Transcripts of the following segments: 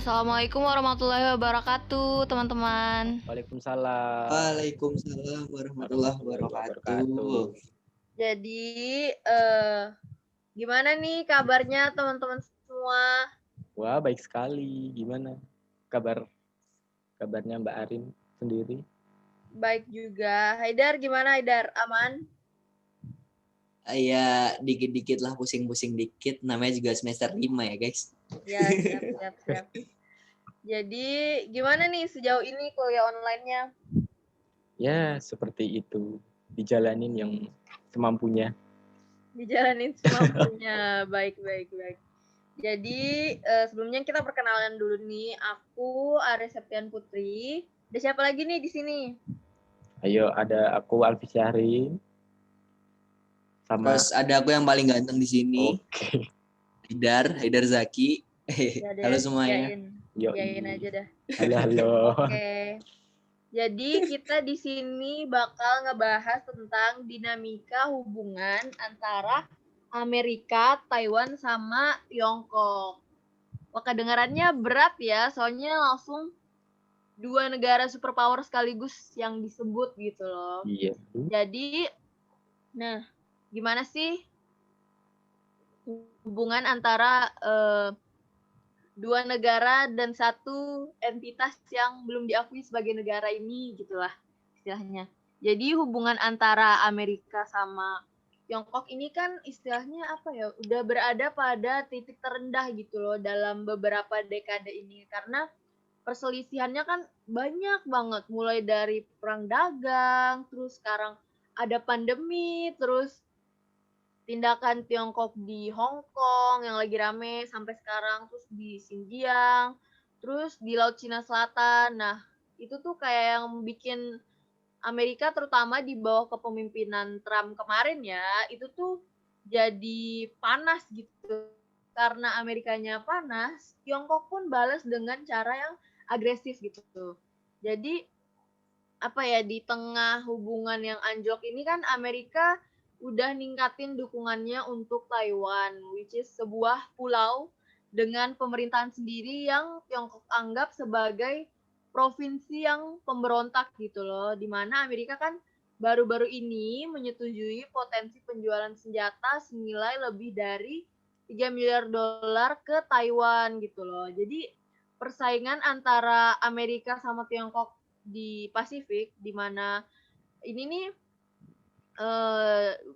Assalamualaikum warahmatullahi wabarakatuh, teman-teman. Waalaikumsalam Waalaikumsalam warahmatullahi warahmatullahi wabarakatuh. wabarakatuh. Jadi, gimana nih kabarnya teman-teman semua? Wah, baik sekali. Gimana kabarnya Mbak Arin sendiri? Baik juga. Haidar, gimana Haidar? Aman? Ya dikit-dikit lah, pusing-pusing dikit. Namanya juga semester 5 ya guys. Ya, siap. Jadi, gimana nih sejauh ini kuliah online-nya? Ya, seperti itu. Dijalanin yang semampunya. Dijalanin semampunya. Baik. Jadi, sebelumnya kita perkenalan dulu nih. Aku Ares Septian Putri. Ada siapa lagi nih di sini? Ayo, ada aku Alfi Syahri. Sama. Terus ada aku yang paling ganteng di sini. Oke. Haidar Zaki. Ya deh, Halo semuanya. Iyain aja dah. Halo. Oke. Jadi kita di sini bakal ngebahas tentang dinamika hubungan antara Amerika, Taiwan, sama Tiongkok. Wah, kedengarannya berat ya, soalnya langsung dua negara superpower sekaligus yang disebut gitu loh. Iya. Jadi, nah, gimana sih hubungan antara dua negara dan satu entitas yang belum diakui sebagai negara ini gitulah istilahnya. Jadi hubungan antara Amerika sama Tiongkok ini kan istilahnya apa ya, udah berada pada titik terendah gitu loh dalam beberapa dekade ini, karena perselisihannya kan banyak banget, mulai dari perang dagang, terus sekarang ada pandemi, terus tindakan Tiongkok di Hong Kong yang lagi rame sampai sekarang, terus di Xinjiang, terus di Laut Cina Selatan. Nah, itu tuh kayak yang bikin Amerika, terutama di bawah kepemimpinan Trump kemarin ya, itu tuh jadi panas gitu. Karena Amerikanya panas, Tiongkok pun balas dengan cara yang agresif gitu. Jadi apa ya, di tengah hubungan yang anjlok ini kan Amerika udah ningkatin dukungannya untuk Taiwan, which is sebuah pulau dengan pemerintahan sendiri yang Tiongkok anggap sebagai provinsi yang pemberontak gitu loh, dimana Amerika kan baru-baru ini menyetujui potensi penjualan senjata senilai lebih dari 3 miliar dolar ke Taiwan gitu loh. Jadi persaingan antara Amerika sama Tiongkok di Pasifik, di mana ini nih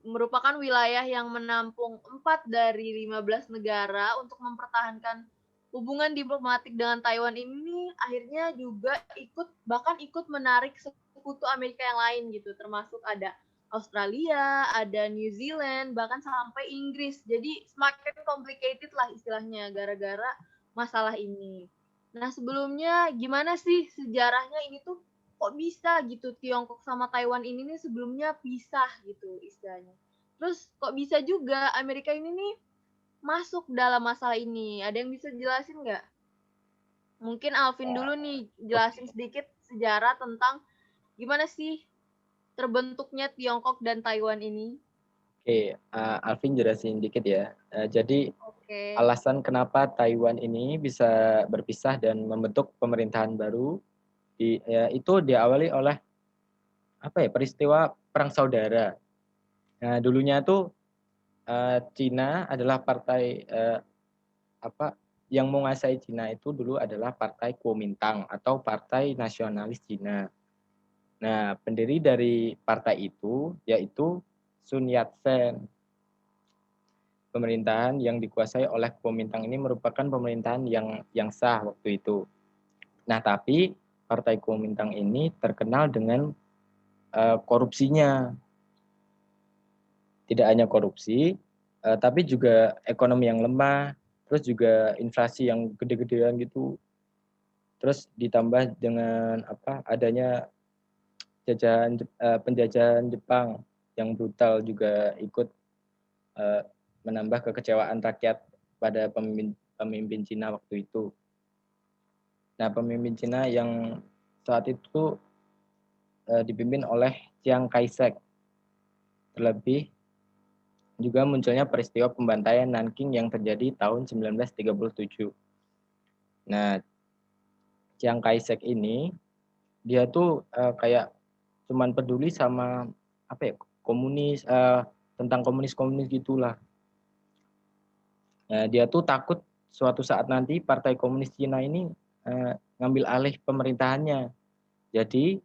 merupakan wilayah yang menampung 4 dari 15 negara untuk mempertahankan hubungan diplomatik dengan Taiwan ini, akhirnya juga bahkan ikut menarik sekutu Amerika yang lain gitu, termasuk ada Australia, ada New Zealand, bahkan sampai Inggris. Jadi semakin complicated lah istilahnya gara-gara masalah ini. Nah, sebelumnya gimana sih sejarahnya ini tuh, kok bisa gitu Tiongkok sama Taiwan ini nih sebelumnya pisah gitu istilahnya. Terus kok bisa juga Amerika ini nih masuk dalam masalah ini? Ada yang bisa jelasin nggak? Mungkin Alvin dulu nih jelasin sedikit sejarah tentang gimana sih terbentuknya Tiongkok dan Taiwan ini. Oke, Alvin jelasin dikit ya. Jadi Oke. alasan kenapa Taiwan ini bisa berpisah dan membentuk pemerintahan baru itu diawali oleh peristiwa perang saudara. Nah, dulunya tuh Cina adalah partai yang menguasai Cina itu dulu adalah Partai Kuomintang atau Partai Nasionalis Cina. Nah, pendiri dari partai itu yaitu Sun Yat-sen. Pemerintahan yang dikuasai oleh Kuomintang ini merupakan pemerintahan yang sah waktu itu. Nah, tapi Partai Kuomintang ini terkenal dengan korupsinya. Tidak hanya korupsi, tapi juga ekonomi yang lemah, terus juga inflasi yang gede-gedean gitu. Terus ditambah dengan adanya penjajahan Jepang yang brutal juga ikut menambah kekecewaan rakyat pada pemimpin Cina waktu itu. Nah, pemimpin Cina yang saat itu dipimpin oleh Chiang Kai-shek. Terlebih juga munculnya peristiwa pembantaian Nanking yang terjadi tahun 1937. Nah, Chiang Kai-shek ini dia tuh kayak cuman peduli sama apa ya, komunis, tentang komunis-komunis gitulah. Dia tuh takut suatu saat nanti Partai Komunis Cina ini ngambil alih pemerintahannya. Jadi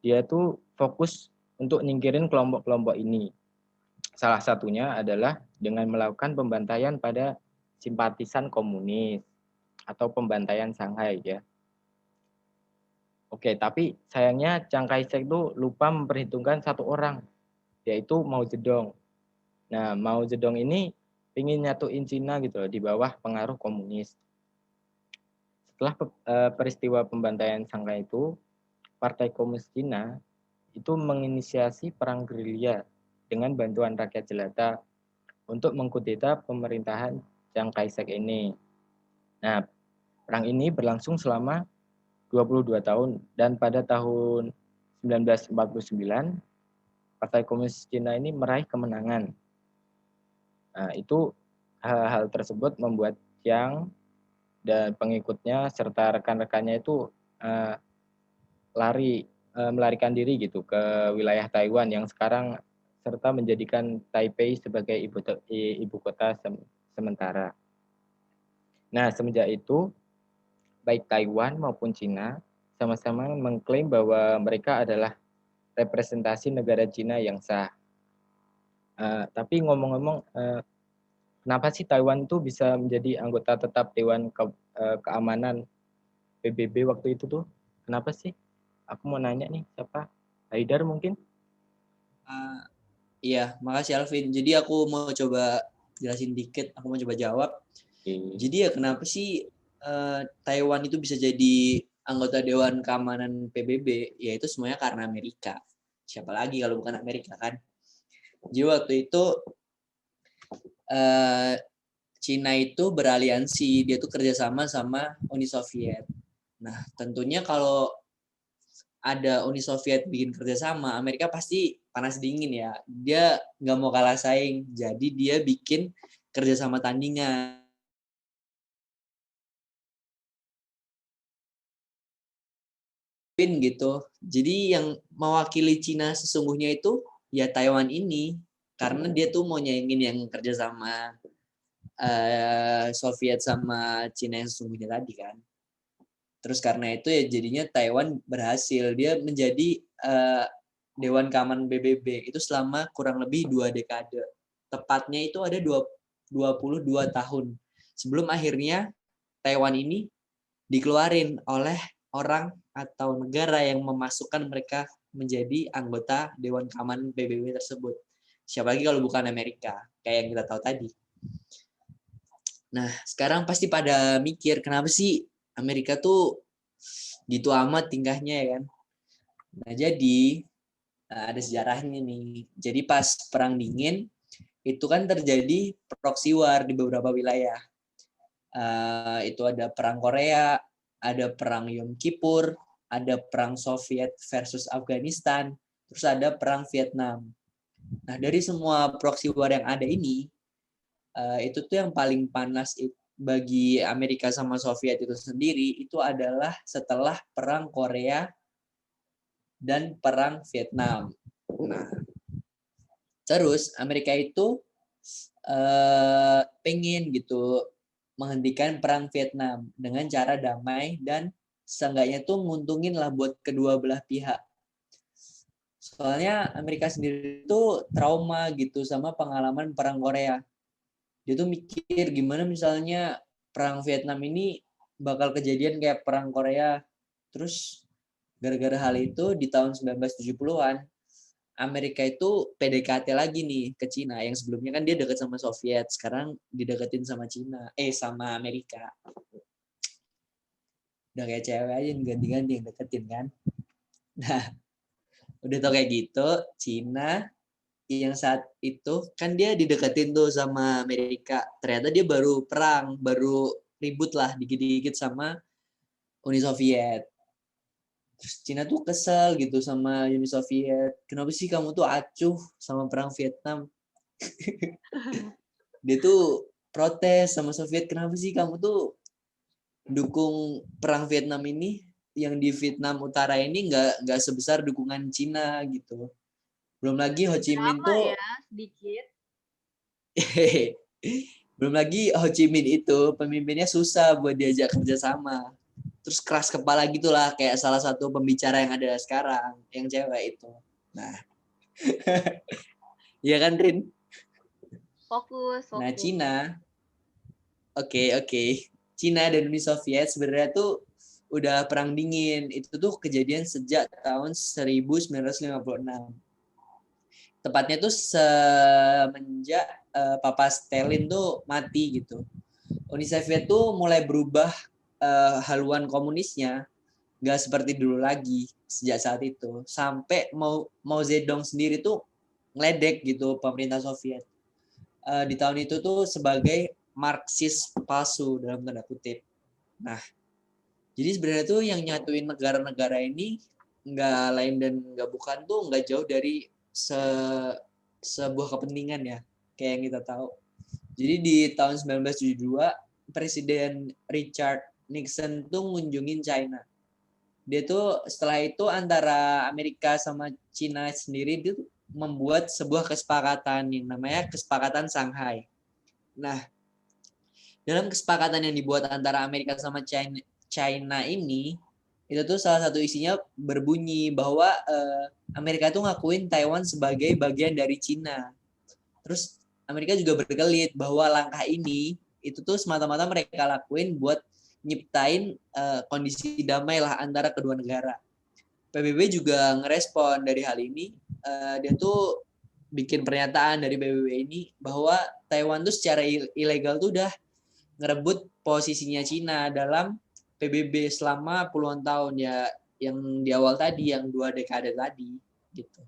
dia tuh fokus untuk nyingkirin kelompok-kelompok ini. Salah satunya adalah dengan melakukan pembantaian pada simpatisan komunis atau pembantaian Shanghai ya. Oke, tapi sayangnya Chiang Kai-shek itu lupa memperhitungkan satu orang, yaitu Mao Zedong. Nah, Mao Zedong ini ingin nyatuin Cina gitu loh, di bawah pengaruh komunis. Setelah peristiwa pembantaian Shanghai itu, Partai Komunis Cina itu menginisiasi perang gerilya dengan bantuan rakyat jelata untuk mengkudeta pemerintahan Chiang Kai-shek ini. Nah, perang ini berlangsung selama 22 tahun dan pada tahun 1949 Partai Komunis Cina ini meraih kemenangan. Nah, itu hal-hal tersebut membuat Chiang dan pengikutnya serta rekan-rekannya itu melarikan diri gitu ke wilayah Taiwan yang sekarang serta menjadikan Taipei sebagai ibu kota sementara. Nah, semenjak itu baik Taiwan maupun Cina sama-sama mengklaim bahwa mereka adalah representasi negara Cina yang sah. Tapi ngomong-ngomong, kenapa sih Taiwan itu bisa menjadi anggota tetap Dewan Keamanan PBB waktu itu tuh? Kenapa sih? Aku mau nanya nih, siapa? Haidar mungkin? Iya, makasih Alvin. Jadi aku mau coba jelasin dikit, aku mau coba jawab. Jadi ya kenapa sih Taiwan itu bisa jadi anggota Dewan Keamanan PBB? Yaitu semuanya karena Amerika. Siapa lagi kalau bukan Amerika kan? Jadi waktu itu Cina itu beraliansi, dia tuh kerjasama sama Uni Soviet. Nah, tentunya kalau ada Uni Soviet bikin kerjasama, Amerika pasti panas dingin ya. Dia nggak mau kalah saing, jadi dia bikin kerjasama tandingan gitu. Jadi yang mewakili Cina sesungguhnya itu ya Taiwan ini, karena dia tuh mau nyaingin yang kerjasama Soviet sama Cina yang sesungguhnya tadi kan. Terus karena itu ya jadinya Taiwan berhasil, dia menjadi Dewan Keamanan PBB itu selama kurang lebih 2 dekade. Tepatnya itu ada 22 tahun. Sebelum akhirnya Taiwan ini dikeluarin oleh orang atau negara yang memasukkan mereka menjadi anggota Dewan Keamanan PBB tersebut. Siapa lagi kalau bukan Amerika, kayak yang kita tahu tadi. Nah, sekarang pasti pada mikir, kenapa sih Amerika tuh gitu amat tingkahnya ya kan? Nah, jadi ada sejarahnya nih. Jadi pas Perang Dingin, itu kan terjadi proxy war di beberapa wilayah. Itu ada Perang Korea, ada Perang Yom Kippur, ada Perang Soviet versus Afghanistan, terus ada Perang Vietnam. Nah, dari semua proxy war yang ada ini, itu tuh yang paling panas bagi Amerika sama Soviet itu sendiri, itu adalah setelah Perang Korea dan Perang Vietnam. Nah, terus Amerika itu pengen gitu menghentikan Perang Vietnam dengan cara damai dan seenggaknya tuh nguntungin lah buat kedua belah pihak. Soalnya Amerika sendiri tuh trauma gitu sama pengalaman Perang Korea. Dia tuh mikir gimana misalnya Perang Vietnam ini bakal kejadian kayak Perang Korea. Terus gara-gara hal itu di tahun 1970-an Amerika itu PDKT lagi nih ke Cina. Yang sebelumnya kan dia deket sama Soviet, sekarang dideketin sama Cina, sama Amerika. Udah kayak cewek aja ganti-ganti yang deketin kan. Nah, udah tau kayak gitu, Cina yang saat itu kan dia dideketin tuh sama Amerika. Ternyata dia baru perang, baru ribut lah dikit-dikit sama Uni Soviet. Terus Cina tuh kesel gitu sama Uni Soviet. Kenapa sih kamu tuh acuh sama perang Vietnam? Dia tuh protes sama Soviet. Kenapa sih kamu tuh dukung perang Vietnam ini, yang di Vietnam Utara ini nggak sebesar dukungan Cina gitu. Belum lagi Ho Chi Minh Drama tuh ya sedikit. belum lagi Ho Chi Minh itu pemimpinnya susah buat diajak kerjasama. Terus keras kepala gitulah, kayak salah satu pembicara yang ada sekarang, yang cewek itu. Nah, iya kan Rin? Fokus, Nah, fokus. Cina, oke. Cina dan Uni Soviet sebenarnya tuh udah perang dingin. Itu tuh kejadian sejak tahun 1956. Tepatnya tuh semenjak Papa Stalin tuh mati gitu. Uni Soviet tuh mulai berubah haluan komunisnya, nggak seperti dulu lagi sejak saat itu. Sampai Mao Zedong sendiri tuh ngeledek gitu pemerintah Soviet. Di tahun itu tuh sebagai Marxis palsu dalam tanda kutip. Nah, jadi sebenarnya tuh yang nyatuin negara-negara ini nggak lain dan nggak bukan tuh nggak jauh dari sebuah kepentingan ya, kayak yang kita tahu. Jadi di tahun 1972 Presiden Richard Nixon tuh ngunjungin China. Dia tuh setelah itu antara Amerika sama Cina sendiri dia tuh membuat sebuah kesepakatan yang namanya Kesepakatan Shanghai. Nah, dalam kesepakatan yang dibuat antara Amerika sama China ini, itu tuh salah satu isinya berbunyi bahwa Amerika tuh ngakuin Taiwan sebagai bagian dari Cina. Terus Amerika juga berkelit bahwa langkah ini itu tuh semata-mata mereka lakuin buat nyiptain kondisi damai lah antara kedua negara. PBB juga ngerespon dari hal ini. Dia tuh bikin pernyataan dari PBB ini bahwa Taiwan tuh secara ilegal tuh udah ngerebut posisinya Cina dalam PBB selama puluhan tahun ya, yang di awal tadi, yang 2 dekade tadi gitu.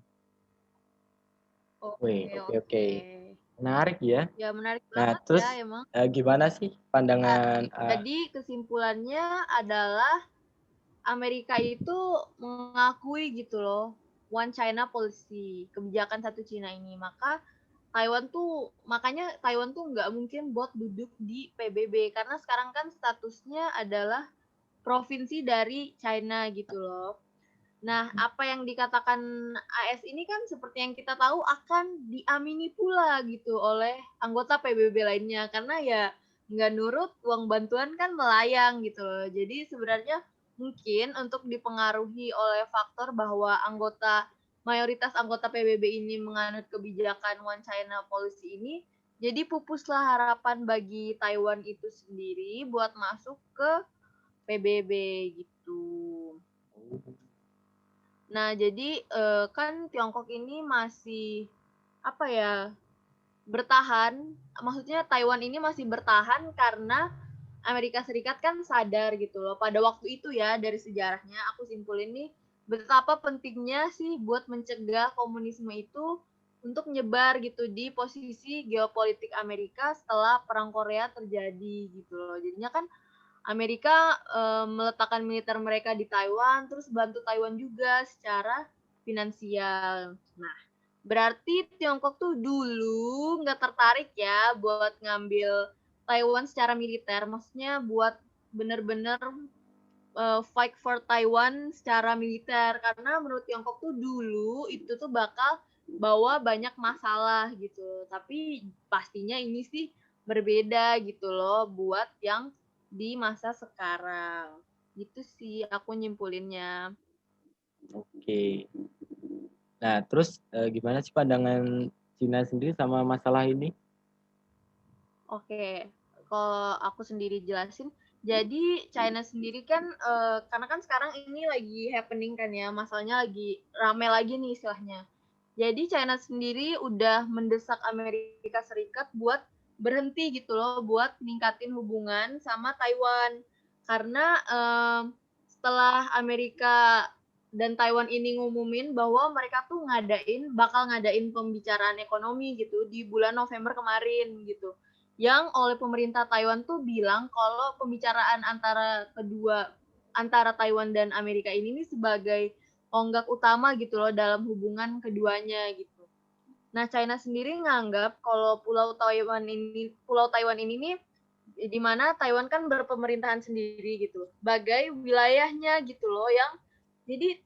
Wih, Oke, oke. Menarik ya. Ya menarik Nah, banget terus ya emang. gimana sih pandangan Jadi kesimpulannya adalah Amerika itu mengakui gitu loh One China Policy, kebijakan satu Cina ini. Makanya Taiwan tuh nggak mungkin buat duduk di PBB karena sekarang kan statusnya adalah provinsi dari China gitu loh. Nah, apa yang dikatakan AS ini kan seperti yang kita tahu akan diamini pula gitu oleh anggota PBB lainnya karena ya nggak nurut uang bantuan kan melayang gitu loh. Jadi sebenarnya mungkin untuk dipengaruhi oleh faktor bahwa mayoritas anggota PBB ini menganut kebijakan One China Policy ini, jadi pupuslah harapan bagi Taiwan itu sendiri buat masuk ke PBB gitu. Nah, jadi kan Tiongkok ini masih apa ya bertahan, maksudnya Taiwan ini masih bertahan karena Amerika Serikat kan sadar gitu loh pada waktu itu ya, dari sejarahnya aku simpulin nih betapa pentingnya sih buat mencegah komunisme itu untuk nyebar gitu di posisi geopolitik Amerika setelah Perang Korea terjadi gitu loh. Jadinya kan Amerika meletakkan militer mereka di Taiwan, terus bantu Taiwan juga secara finansial. Nah, berarti Tiongkok tuh dulu nggak tertarik ya buat ngambil Taiwan secara militer, maksudnya buat bener-bener fight for Taiwan secara militer, karena menurut Tiongkok tuh dulu itu tuh bakal bawa banyak masalah gitu. Tapi pastinya ini sih berbeda gitu loh buat yang di masa sekarang. Gitu sih aku nyimpulinnya. Oke. Nah, terus gimana sih pandangan Cina sendiri sama masalah ini? Oke, kalau aku sendiri jelasin, jadi China sendiri kan karena kan sekarang ini lagi happening kan ya, masalahnya lagi rame lagi nih istilahnya. Jadi China sendiri udah mendesak Amerika Serikat buat berhenti gitu loh, buat ningkatin hubungan sama Taiwan. Karena setelah Amerika dan Taiwan ini ngumumin bahwa mereka tuh bakal ngadain pembicaraan ekonomi gitu di bulan November kemarin gitu. Yang oleh pemerintah Taiwan tuh bilang kalau pembicaraan antara Taiwan dan Amerika ini nih sebagai tonggak utama gitu loh dalam hubungan keduanya gitu. Nah, China sendiri nganggap kalau Pulau Taiwan ini nih di mana Taiwan kan berpemerintahan sendiri gitu, sebagai wilayahnya gitu loh, yang jadi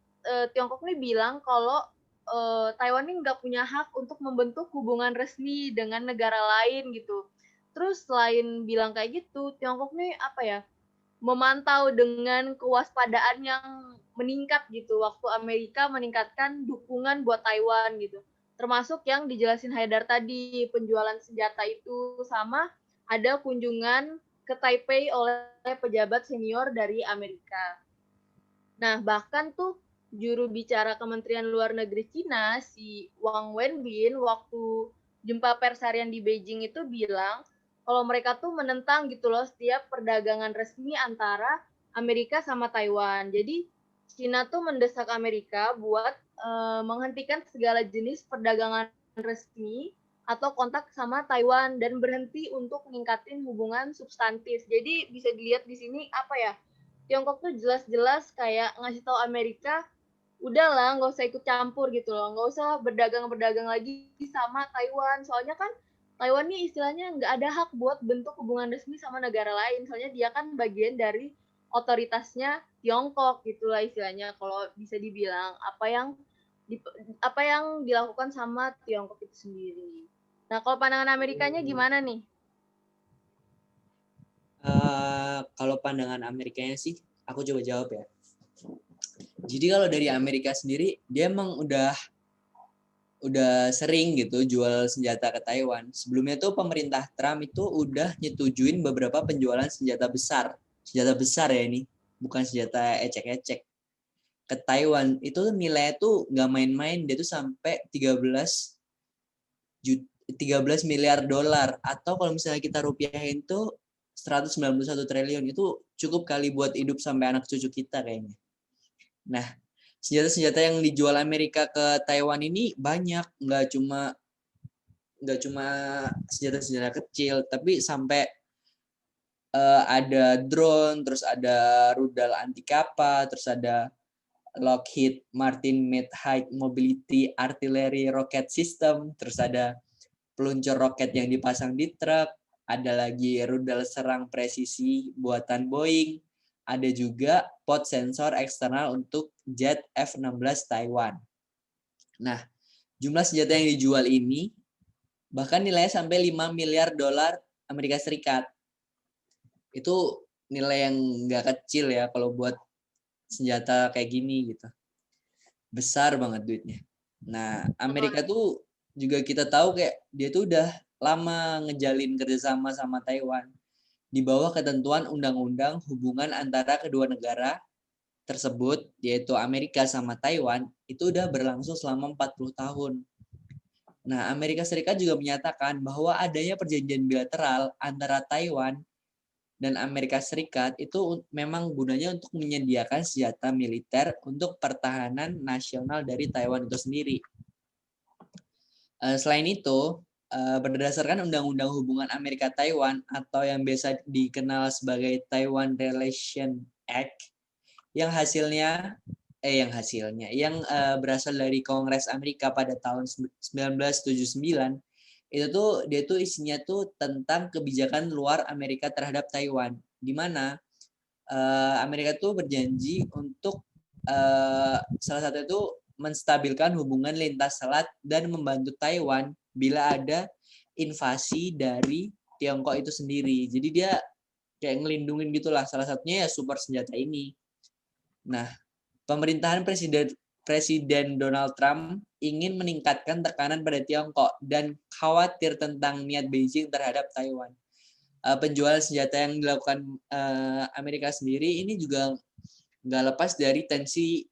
Tiongkok nih bilang kalau Taiwan ini nggak punya hak untuk membentuk hubungan resmi dengan negara lain gitu. Terus selain bilang kayak gitu, Tiongkok nih apa ya, memantau dengan kewaspadaan yang meningkat gitu waktu Amerika meningkatkan dukungan buat Taiwan gitu. Termasuk yang dijelasin Haidar tadi, penjualan senjata itu, sama ada kunjungan ke Taipei oleh pejabat senior dari Amerika. Nah, bahkan tuh juru bicara Kementerian Luar Negeri Cina, si Wang Wenbin, waktu jumpa pers harian di Beijing itu bilang kalau mereka tuh menentang gitu loh setiap perdagangan resmi antara Amerika sama Taiwan. Jadi Cina tuh mendesak Amerika buat menghentikan segala jenis perdagangan resmi atau kontak sama Taiwan dan berhenti untuk meningkatin hubungan substantif. Jadi bisa dilihat di sini apa ya? Tiongkok tuh jelas-jelas kayak ngasih tahu Amerika, udahlah nggak usah ikut campur gitu loh, nggak usah berdagang-berdagang lagi sama Taiwan. Soalnya kan Taiwan nih istilahnya nggak ada hak buat bentuk hubungan resmi sama negara lain. Soalnya dia kan bagian dari otoritasnya Tiongkok gitulah istilahnya. Kalau bisa dibilang apa yang dilakukan sama Tiongkok itu sendiri. Nah, kalau pandangan Amerikanya gimana nih? Kalau pandangan Amerikanya sih, aku coba jawab ya. Jadi kalau dari Amerika sendiri, dia emang udah sering gitu jual senjata ke Taiwan. Sebelumnya tuh pemerintah Trump itu udah nyetujuin beberapa penjualan senjata besar. Senjata besar ya ini, bukan senjata ecek-ecek. Ke Taiwan itu nilainya tuh nggak main-main, dia tuh sampai 13 miliar dolar, atau kalau misalnya kita rupiahin tuh 191 triliun. Itu cukup kali buat hidup sampai anak cucu kita kayaknya. Nah, senjata-senjata yang dijual Amerika ke Taiwan ini banyak, nggak cuma senjata-senjata kecil, tapi sampai ada drone, terus ada rudal anti kapal, terus ada Lockheed Martin Made High Mobility Artillery Rocket System, terus ada peluncur roket yang dipasang di truk, ada lagi rudal serang presisi buatan Boeing, ada juga pod sensor eksternal untuk jet F-16 Taiwan. Nah, jumlah senjata yang dijual ini bahkan nilainya sampai 5 miliar dolar Amerika Serikat. Itu nilai yang nggak kecil ya kalau buat senjata kayak gini gitu. Besar banget duitnya. Nah, Amerika tuh juga kita tahu kayak dia tuh udah lama ngejalin kerjasama sama Taiwan di bawah ketentuan undang-undang hubungan antara kedua negara tersebut, yaitu Amerika sama Taiwan, itu udah berlangsung selama 40 tahun. Nah, Amerika Serikat juga menyatakan bahwa adanya perjanjian bilateral antara Taiwan dan Amerika Serikat itu memang gunanya untuk menyediakan senjata militer untuk pertahanan nasional dari Taiwan itu sendiri. Selain itu, berdasarkan Undang-Undang Hubungan Amerika-Taiwan atau yang biasa dikenal sebagai Taiwan Relation Act, yang berasal dari Kongres Amerika pada tahun 1979, itu tuh dia tuh isinya tuh tentang kebijakan luar Amerika terhadap Taiwan, di mana Amerika tuh berjanji untuk salah satu itu menstabilkan hubungan lintas selat dan membantu Taiwan bila ada invasi dari Tiongkok itu sendiri. Jadi dia kayak ngelindungin gitulah, salah satunya ya super senjata ini. Nah, pemerintahan Presiden Donald Trump ingin meningkatkan tekanan pada Tiongkok dan khawatir tentang niat Beijing terhadap Taiwan. Penjualan senjata yang dilakukan Amerika sendiri ini juga nggak lepas dari tensi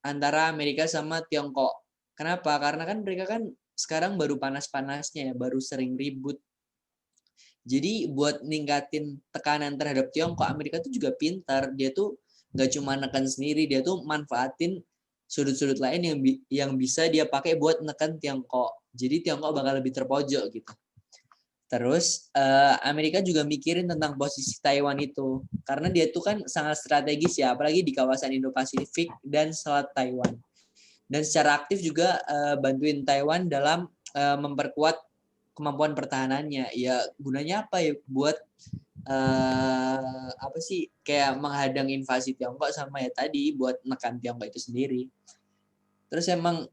antara Amerika sama Tiongkok. Kenapa? Karena kan mereka kan sekarang baru panas-panasnya ya, baru sering ribut. Jadi buat ningkatin tekanan terhadap Tiongkok, Amerika tuh juga pintar. Dia tuh nggak cuma neken sendiri, dia tuh manfaatin sudut-sudut lain yang bisa dia pakai buat neken Tiongkok. Jadi Tiongkok bakal lebih terpojok gitu. Terus Amerika juga mikirin tentang posisi Taiwan itu, karena dia tuh kan sangat strategis ya, apalagi di kawasan Indo-Pasifik dan Selat Taiwan. Dan secara aktif juga bantuin Taiwan dalam memperkuat kemampuan pertahanannya. Ya gunanya apa ya? Buat apa sih kayak menghadang invasi Tiongkok sama ya tadi buat menekan Tiongkok itu sendiri. Terus emang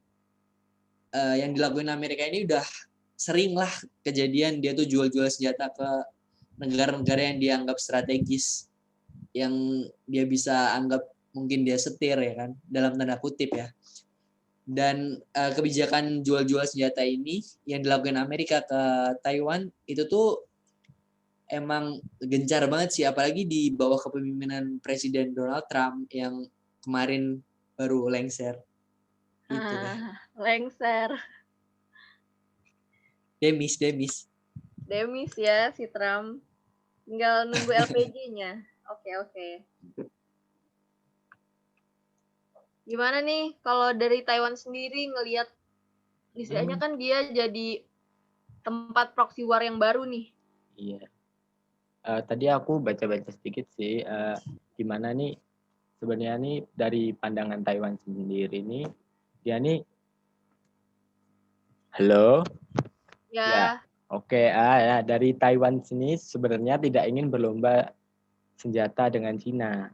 yang dilakuin Amerika ini udah sering lah kejadian dia tuh jual-jual senjata ke negara-negara yang dianggap strategis, yang dia bisa anggap mungkin dia setir ya kan, dalam tanda kutip ya. Dan kebijakan jual-jual senjata ini yang dilakukan Amerika ke Taiwan itu tuh emang gencar banget sih, apalagi di bawah kepemimpinan Presiden Donald Trump yang kemarin baru lengser. Gitu deh. Lengser. Demis ya si Trump. Tinggal nunggu LPG-nya. Oke. Gimana nih kalau dari Taiwan sendiri ngelihat istilahnya kan dia jadi tempat proxy war yang baru nih. Iya. Tadi aku baca-baca sedikit sih gimana nih sebenarnya nih dari pandangan Taiwan sendiri nih dia nih halo ya oke ya dari Taiwan sini sebenarnya tidak ingin berlomba senjata dengan Cina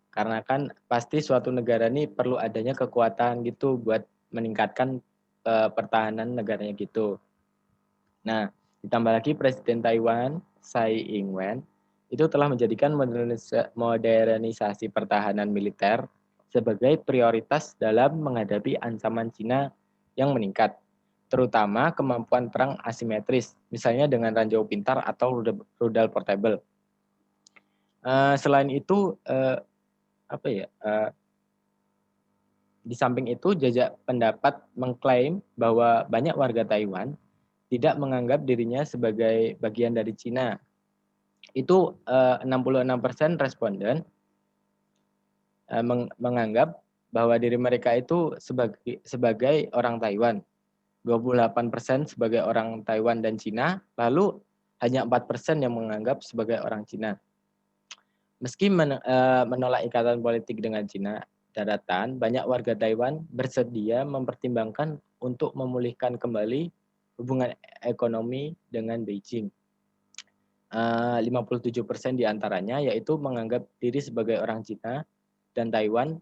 karena kan pasti suatu negara nih perlu adanya kekuatan gitu buat meningkatkan pertahanan negaranya gitu. Nah, ditambah lagi Presiden Taiwan Tsai Ing-wen itu telah menjadikan modernisasi pertahanan militer sebagai prioritas dalam menghadapi ancaman Cina yang meningkat, terutama kemampuan perang asimetris, misalnya dengan ranjau pintar atau rudal portable. Selain itu, di samping itu jajak pendapat mengklaim bahwa banyak warga Taiwan tidak menganggap dirinya sebagai bagian dari Cina. Itu 66% responden menganggap bahwa diri mereka itu sebagai orang Taiwan. 28% sebagai orang Taiwan dan Cina, lalu hanya 4% yang menganggap sebagai orang Cina. Meski menolak ikatan politik dengan Cina daratan, banyak warga Taiwan bersedia mempertimbangkan untuk memulihkan kembali hubungan ekonomi dengan Beijing. 57% diantaranya yaitu menganggap diri sebagai orang Cina dan Taiwan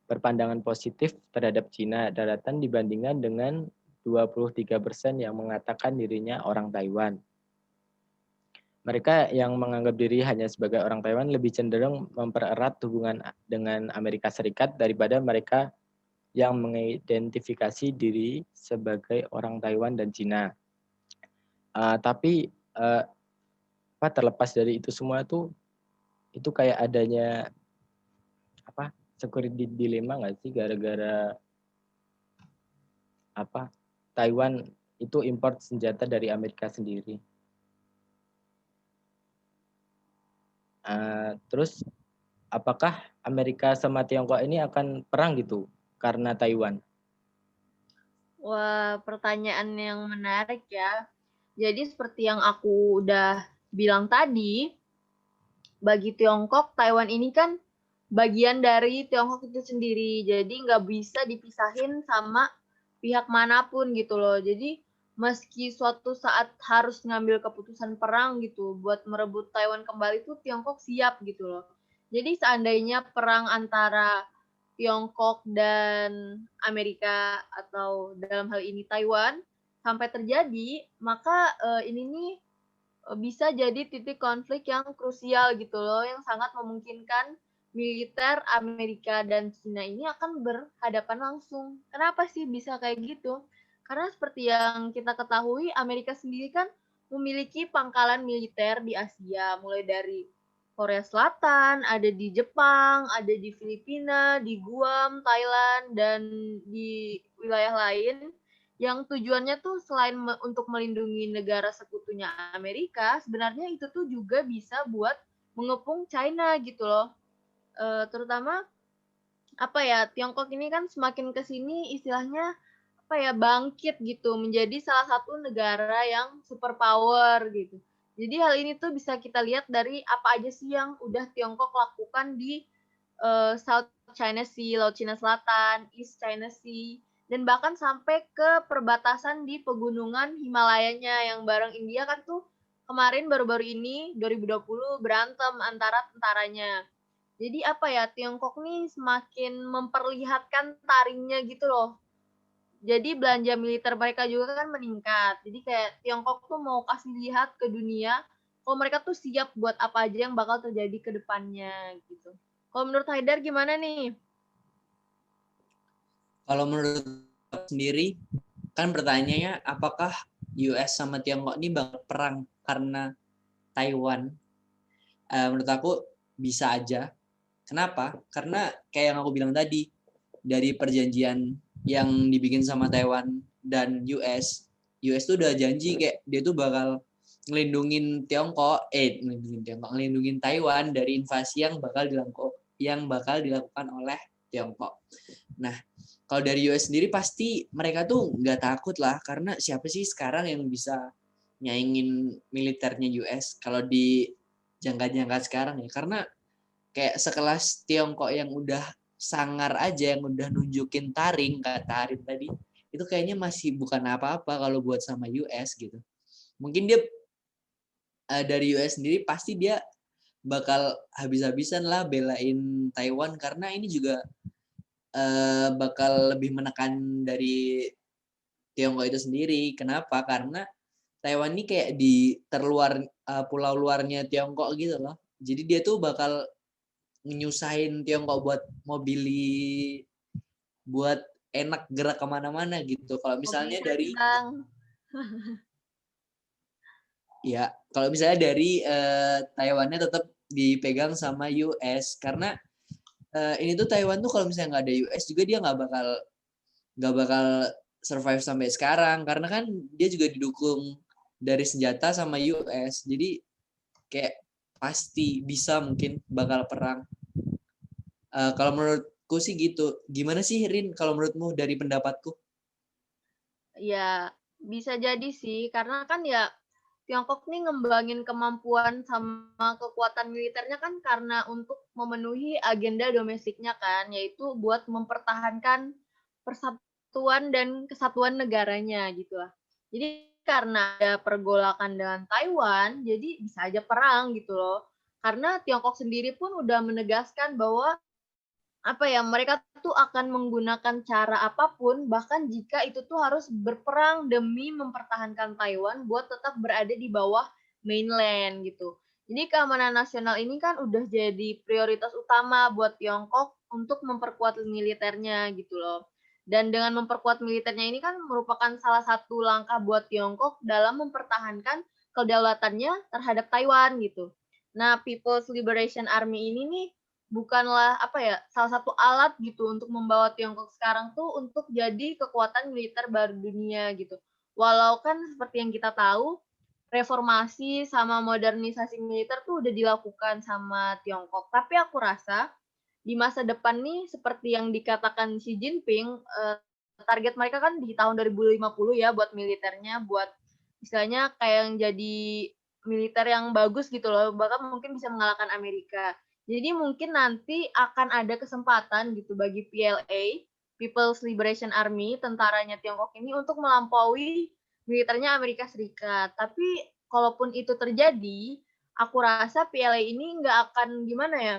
berpandangan positif terhadap Cina daratan dibandingkan dengan 23% yang mengatakan dirinya orang Taiwan. Mereka yang menganggap diri hanya sebagai orang Taiwan lebih cenderung mempererat hubungan dengan Amerika Serikat daripada mereka yang mengidentifikasi diri sebagai orang Taiwan dan Cina. Tapi terlepas dari itu semua itu kayak adanya security dilemma nggak sih gara-gara Taiwan itu import senjata dari Amerika sendiri. Terus apakah Amerika sama Tiongkok ini akan perang gitu karena Taiwan? Wah, pertanyaan yang menarik ya. Jadi seperti yang aku udah bilang tadi, bagi Tiongkok, Taiwan ini kan bagian dari Tiongkok itu sendiri. Jadi nggak bisa dipisahin sama pihak manapun gitu loh. Jadi meski suatu saat harus ngambil keputusan perang gitu buat merebut Taiwan kembali tuh Tiongkok siap gitu loh. Jadi seandainya perang antara Tiongkok dan Amerika atau dalam hal ini Taiwan sampai terjadi, maka ini nih bisa jadi titik konflik yang krusial gitu loh, yang sangat memungkinkan militer Amerika dan Cina ini akan berhadapan langsung. Kenapa sih bisa kayak gitu? Karena seperti yang kita ketahui, Amerika sendiri kan memiliki pangkalan militer di Asia, mulai dari Korea Selatan, ada di Jepang, ada di Filipina, di Guam, Thailand, dan di wilayah lain yang tujuannya tuh selain untuk melindungi negara sekutunya Amerika, sebenarnya itu tuh juga bisa buat mengepung China gitu loh. Terutama Tiongkok ini kan semakin ke sini istilahnya bangkit gitu menjadi salah satu negara yang superpower gitu. Jadi hal ini tuh bisa kita lihat dari apa aja sih yang udah Tiongkok lakukan di South China Sea, Laut Cina Selatan, East China Sea, dan bahkan sampai ke perbatasan di pegunungan Himalayanya yang bareng India kan tuh kemarin baru-baru ini 2020 berantem antara tentaranya. Jadi apa ya, Tiongkok nih semakin memperlihatkan taringnya gitu loh. Jadi belanja militer mereka juga kan meningkat. Jadi kayak Tiongkok tuh mau kasih lihat ke dunia kalau mereka tuh siap buat apa aja yang bakal terjadi ke depannya gitu. Kalau menurut Haidar gimana nih? Kalau menurut aku sendiri, kan pertanyaannya apakah US sama Tiongkok ini bakal perang karena Taiwan? Menurut aku bisa aja. Kenapa? Karena kayak yang aku bilang tadi, dari perjanjian yang dibikin sama Taiwan dan US tuh udah janji kayak dia tuh bakal ngelindungin ngelindungin Taiwan dari invasi yang bakal dilakukan oleh Tiongkok. Nah, kalau dari US sendiri pasti mereka tuh nggak takut lah, karena siapa sih sekarang yang bisa nyaingin militernya US kalau di jangka-jangka sekarang ya, karena kayak sekelas Tiongkok yang udah sangar aja, yang udah nunjukin taring, kata Arin tadi, itu kayaknya masih bukan apa-apa kalau buat sama US gitu. Mungkin dia dari US sendiri pasti dia bakal habis-habisan lah belain Taiwan, karena ini juga bakal lebih menekan dari Tiongkok itu sendiri. Kenapa? Karena Taiwan ini kayak di terluar pulau luarnya Tiongkok gitu loh. Jadi dia tuh bakal nyusahin Tiongkok buat enak gerak kemana-mana gitu. Kalau misalnya Mobilitas, dari Bang. kalau misalnya dari Taiwannya tetap dipegang sama US, karena ini tuh Taiwan tuh kalau misalnya nggak ada US juga dia nggak bakal survive sampai sekarang, karena kan dia juga didukung dari senjata sama US. Jadi kayak pasti bisa mungkin bakal perang. Kalau menurutku sih gitu. Gimana sih Rin kalau menurutmu dari pendapatku? Ya, bisa jadi sih karena kan ya Tiongkok nih ngembangin kemampuan sama kekuatan militernya kan karena untuk memenuhi agenda domestiknya kan, yaitu buat mempertahankan persatuan dan kesatuan negaranya gitu lah. Jadi karena ada pergolakan dengan Taiwan, jadi bisa aja perang gitu loh. Karena Tiongkok sendiri pun udah menegaskan bahwa apa ya, mereka tuh akan menggunakan cara apapun, bahkan jika itu tuh harus berperang demi mempertahankan Taiwan buat tetap berada di bawah mainland gitu. Jadi keamanan nasional ini kan udah jadi prioritas utama buat Tiongkok untuk memperkuat militernya gitu loh. Dan dengan memperkuat militernya ini kan merupakan salah satu langkah buat Tiongkok dalam mempertahankan kedaulatannya terhadap Taiwan gitu. Nah, People's Liberation Army ini nih bukanlah apa ya, salah satu alat gitu untuk membawa Tiongkok sekarang tuh untuk jadi kekuatan militer baru dunia gitu. Walau kan seperti yang kita tahu, reformasi sama modernisasi militer tuh udah dilakukan sama Tiongkok. Tapi aku rasa di masa depan nih seperti yang dikatakan Xi Jinping, target mereka kan di tahun 2050 ya buat militernya, buat istilahnya kayak yang jadi militer yang bagus gitu loh, bahkan mungkin bisa mengalahkan Amerika. Jadi mungkin nanti akan ada kesempatan gitu bagi PLA, People's Liberation Army, tentaranya Tiongkok ini untuk melampaui militernya Amerika Serikat. Tapi kalaupun itu terjadi, aku rasa PLA ini nggak akan gimana ya,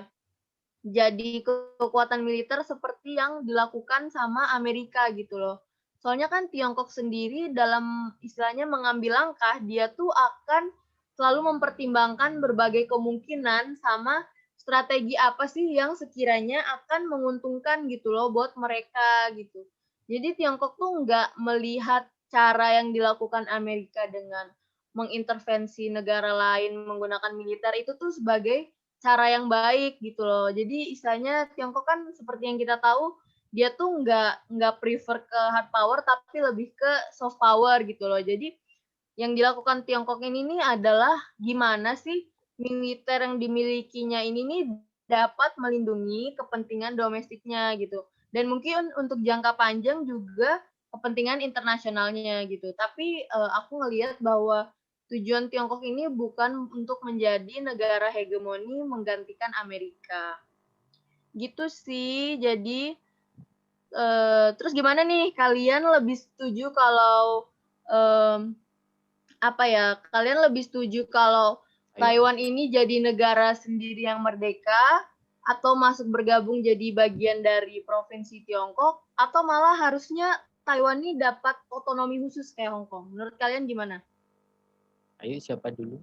jadi kekuatan militer seperti yang dilakukan sama Amerika gitu loh. Soalnya kan Tiongkok sendiri dalam istilahnya mengambil langkah, dia tuh akan selalu mempertimbangkan berbagai kemungkinan sama strategi apa sih yang sekiranya akan menguntungkan gitu loh buat mereka gitu. Jadi Tiongkok tuh nggak melihat cara yang dilakukan Amerika dengan mengintervensi negara lain menggunakan militer itu tuh sebagai cara yang baik gitu loh. Jadi istilahnya Tiongkok kan seperti yang kita tahu dia tuh nggak prefer ke hard power tapi lebih ke soft power gitu loh. Jadi yang dilakukan Tiongkok ini nih adalah gimana sih militer yang dimilikinya ini nih dapat melindungi kepentingan domestiknya gitu. Dan mungkin untuk jangka panjang juga kepentingan internasionalnya gitu. Tapi aku ngelihat bahwa tujuan Tiongkok ini bukan untuk menjadi negara hegemoni menggantikan Amerika. Gitu sih. Jadi terus gimana nih kalian lebih setuju kalau apa ya, kalian lebih setuju kalau Taiwan ini jadi negara sendiri yang merdeka, atau masuk bergabung jadi bagian dari provinsi Tiongkok, atau malah harusnya Taiwan ini dapat otonomi khusus kayak Hong Kong? Menurut kalian gimana? Ayo siapa dulu?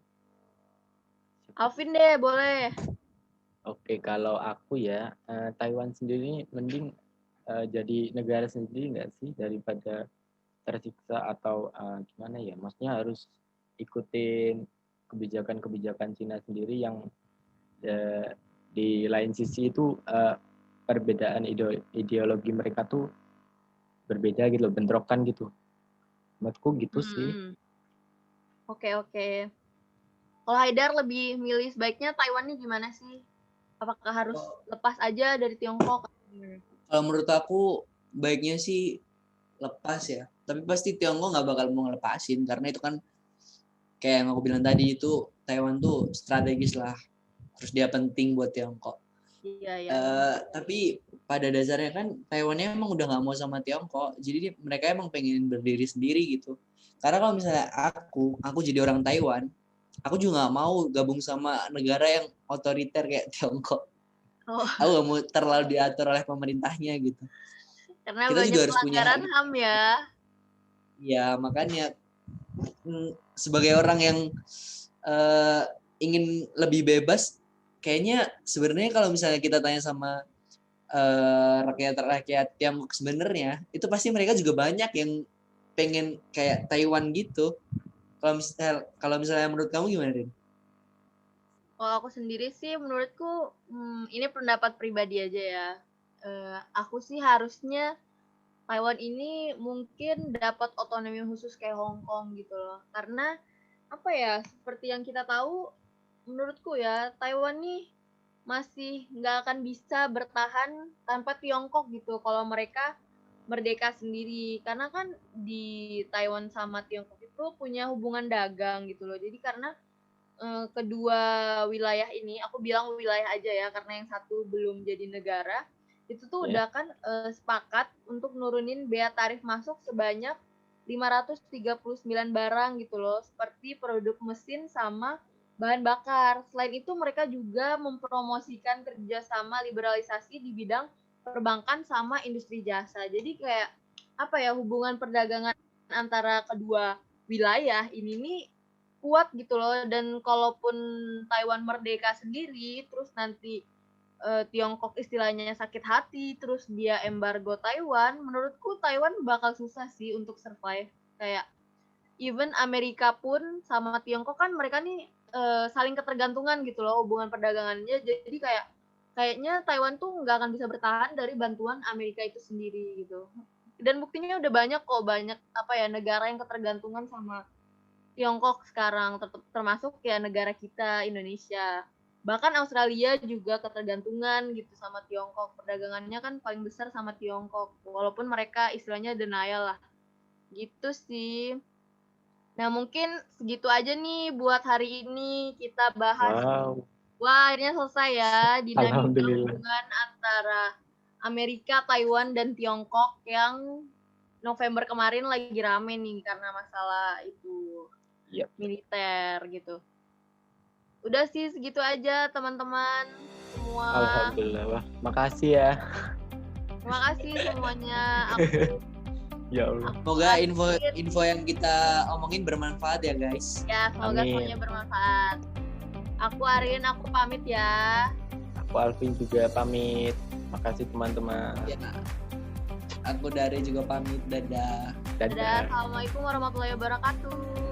Alvin deh, boleh. Oke, kalau aku ya, Taiwan sendiri mending jadi negara sendiri nggak sih daripada tersiksa atau gimana ya? Maksudnya harus ikutin kebijakan-kebijakan Cina sendiri yang di lain sisi itu perbedaan ideologi mereka tuh berbeda gitu loh, bentrokan gitu. Menurutku gitu sih. Oke. Kalau Haidar lebih milih sebaiknya Taiwan ini gimana sih? Apakah harus lepas aja dari Tiongkok? Kalau menurut aku baiknya sih lepas ya. Tapi pasti Tiongkok nggak bakal mau ngelepasin karena itu kan kayak yang aku bilang tadi, itu Taiwan tuh strategis lah. Terus dia penting buat Tiongkok. Iya. Tapi pada dasarnya kan Taiwannya emang udah nggak mau sama Tiongkok. Jadi mereka emang pengen berdiri sendiri gitu. Karena kalau misalnya aku jadi orang Taiwan, aku juga nggak mau gabung sama negara yang otoriter kayak Tiongkok. Aku nggak mau terlalu diatur oleh pemerintahnya gitu. Karena kita banyak juga harus punya HAM ya. Ya makanya sebagai orang yang ingin lebih bebas, kayaknya sebenarnya kalau misalnya kita tanya sama rakyat Tiongkok sebenarnya, itu pasti mereka juga banyak yang pengen kayak Taiwan gitu. Kalau misalnya menurut kamu gimana, Rin? Kalau aku sendiri sih, menurutku ini pendapat pribadi aja ya. Aku sih harusnya Taiwan ini mungkin dapat otonomi khusus kayak Hong Kong gitu loh. Karena apa ya, seperti yang kita tahu, menurutku ya Taiwan nih masih nggak akan bisa bertahan tanpa Tiongkok gitu kalau mereka merdeka sendiri. Karena kan di Taiwan sama Tiongkok itu punya hubungan dagang gitu loh. Jadi karena kedua wilayah ini, aku bilang wilayah aja ya karena yang satu belum jadi negara, itu tuh udah kan sepakat untuk nurunin bea tarif masuk sebanyak 539 barang gitu loh, seperti produk mesin sama bahan bakar. Selain itu mereka juga mempromosikan kerjasama liberalisasi di bidang perbankan sama industri jasa. Jadi kayak apa ya, hubungan perdagangan antara kedua wilayah ini nih kuat gitu loh. Dan kalaupun Taiwan merdeka sendiri, terus nanti Tiongkok istilahnya sakit hati, terus dia embargo Taiwan, menurutku Taiwan bakal susah sih untuk survive. Kayak even Amerika pun sama Tiongkok kan mereka nih saling ketergantungan gitu loh hubungan perdagangannya. Jadi kayaknya Taiwan tuh nggak akan bisa bertahan dari bantuan Amerika itu sendiri gitu. Dan buktinya udah banyak kok, banyak apa ya negara yang ketergantungan sama Tiongkok sekarang, termasuk ya negara kita Indonesia. Bahkan Australia juga ketergantungan gitu sama Tiongkok. Perdagangannya kan paling besar sama Tiongkok. Walaupun mereka istilahnya denial lah. Gitu sih. Nah mungkin segitu aja nih buat hari ini kita bahas. Wow. Wah akhirnya selesai ya dinamika hubungan antara Amerika, Taiwan, dan Tiongkok yang November kemarin lagi rame nih karena masalah itu. Militer gitu. Udah sih segitu aja teman-teman semua. Alhamdulillah. Wah, makasih ya. Terima kasih semuanya. Ya Allah. Semoga info yang kita omongin bermanfaat ya guys. Ya, semoga semuanya bermanfaat. Aku Arin, aku pamit ya. Aku Alvin juga pamit. Makasih teman-teman. Ya. Aku Dari juga pamit. Dadah. Dadah. Assalamualaikum warahmatullahi wabarakatuh.